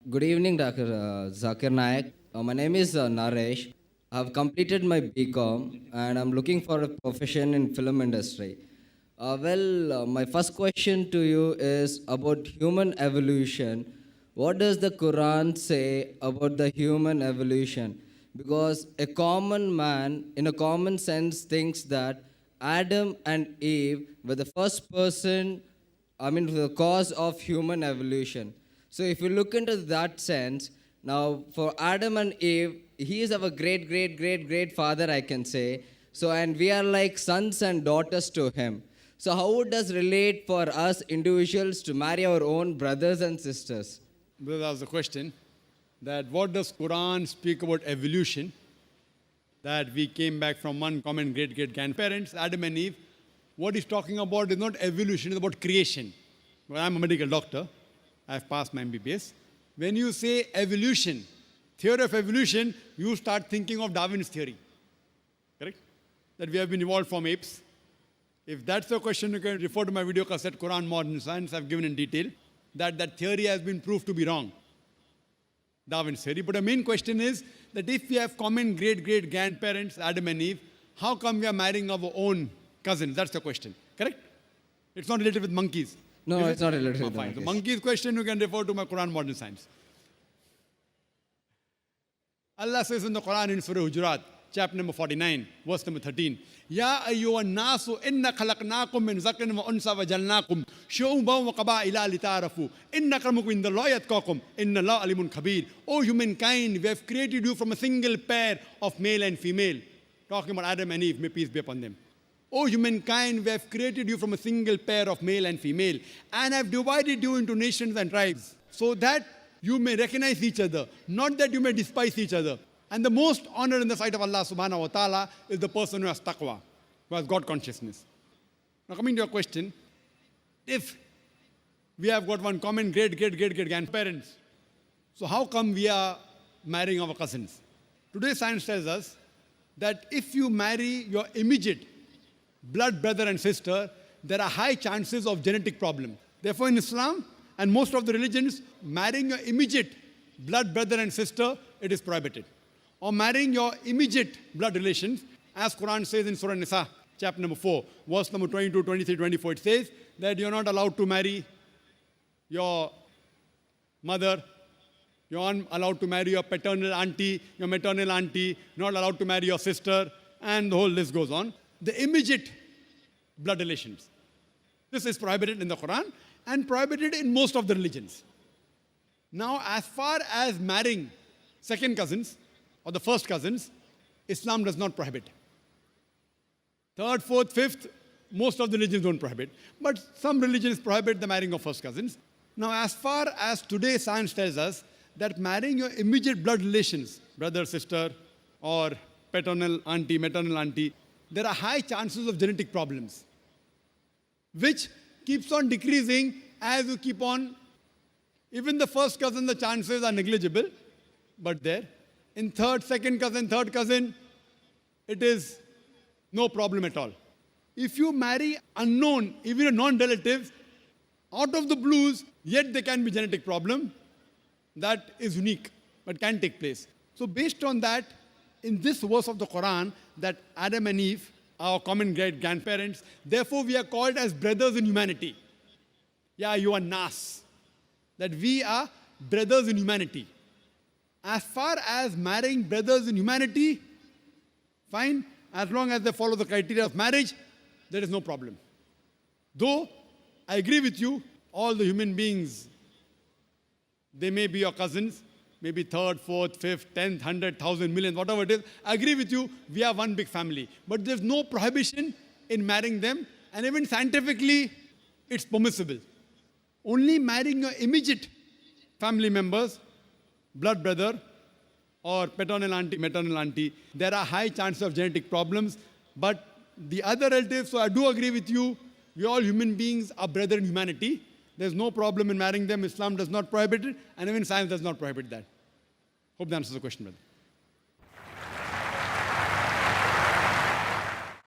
Good evening, Dr. Zakir Naik. My name is Naresh. I've completed my BCom and I'm looking for a profession in film industry. My first question to you is about human evolution. What does the Quran say about the human evolution? Because a common man, in a common sense, thinks that Adam and Eve were the first person, the cause of human evolution. So if you look into that sense, now for Adam and Eve, he is our great, great, great, great father, I can say. So, and we are like sons and daughters to him. So how would this relate for us individuals to marry our own brothers and sisters? Brother asked the question that what does Quran speak about evolution? That we came back from one common great grandparents, Adam and Eve. What he's talking about is not evolution, it's about creation. Well, I'm a medical doctor. I've passed my MBBS. When you say evolution, theory of evolution, you start thinking of Darwin's theory. Correct? That we have been evolved from apes. If that's the question, you can refer to my video cassette, Quran, Modern Science. I've given in detail that theory has been proved to be wrong. Darwin's theory. But the main question is that if we have common great grandparents, Adam and Eve, how come we are marrying our own cousins? That's the question. Correct? It's not related with monkeys. No, it's not related Oh, with the fine. The monkeys. monkeys question, you can refer to my Quran Modern Science. Allah says in the Quran in Surah Hujurat, chapter number 49, verse number 13, Ya ayyuhan nasu inna khalaqnakum min zakarin wa unsa wa jalnakum shu'uban wa qaba'ila lita'arafu inna akramakum indallahi atqakum inna Allaha alimun khabir. O humankind, we have created you from a single pair of male and female. Talking about Adam and Eve, may peace be upon them. O humankind, we have created you from a single pair of male and female, and have divided you into nations and tribes, so that you may recognize each other, not that you may despise each other. And the most honor in the sight of Allah subhanahu wa ta'ala is the person who has taqwa, who has God consciousness. Now coming to your question, if we have got one common great grandparents, so how come we are marrying our cousins? Today's science tells us that if you marry your immediate blood brother and sister, there are high chances of genetic problem. Therefore, in Islam and most of the religions, marrying your immediate blood brother and sister, it is prohibited. Or marrying your immediate blood relations, as Quran says in Surah Nisa, chapter number 4, verse number 22, 23, 24, it says that you're not allowed to marry your mother, you're not allowed to marry your paternal auntie, your maternal auntie, not allowed to marry your sister, and the whole list goes on. The immediate blood relations. This is prohibited in the Quran and prohibited in most of the religions. Now, as far as marrying second cousins or the first cousins, Islam does not prohibit. Third, fourth, fifth, most of the religions don't prohibit. But some religions prohibit the marrying of first cousins. Now, as far as today science tells us that marrying your immediate blood relations, brother, sister, or paternal auntie, maternal auntie, there are high chances of genetic problems, which keeps on decreasing as you keep on. Even the first cousin, the chances are negligible, but there. In third, second cousin, third cousin, it is no problem at all. If you marry unknown, even a non-relative, out of the blues, yet there can be genetic problem, that is unique, but can take place. So based on that, in this verse of the Quran, that Adam and Eve, our common great grandparents, therefore we are called as brothers in humanity. Yeah, you are nas. That we are brothers in humanity. As far as marrying brothers in humanity, fine, as long as they follow the criteria of marriage, there is no problem. Though, I agree with you, all the human beings, they may be your cousins, maybe third, fourth, fifth, 10th, 100, 1,000, million, whatever it is. I agree with you, we are one big family. But there's no prohibition in marrying them, and even scientifically, it's permissible. Only marrying your immediate family members, blood brother, or paternal auntie, maternal auntie, there are high chances of genetic problems. But the other relatives, so I do agree with you, we all human beings are brother in humanity. There's no problem in marrying them. Islam does not prohibit it, and even science does not prohibit that. Hope that answers the question, brother.